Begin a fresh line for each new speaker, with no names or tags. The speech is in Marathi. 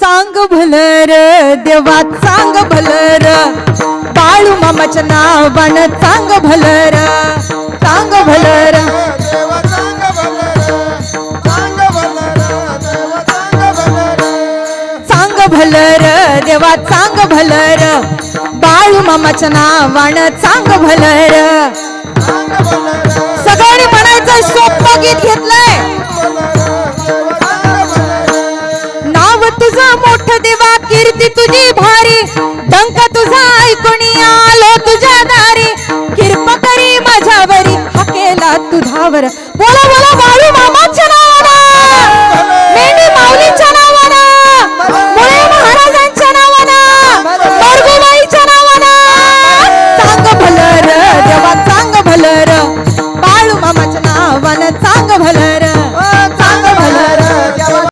सांग भलर देवा सांग भलर बाळू मामाच्या नावानं सांग भलर सांग भलर
देवा सांग भलर सांग भलर देवा सांग भलर
सांग भलर देवा सांग भलर बाळू मामाच्या नावानं सांग भलर
सांग भलर
सगळ्यांनी म्हणायचं सोपं गीत घेतलंय नाव तुझं मोठं देवा कीर्ती तुझी भारी डंक तुझा ऐकून आलो तुझ्या दारी कृपा करी माझ्यावरी हा केला तुझावर बोला बोला बाळू मामा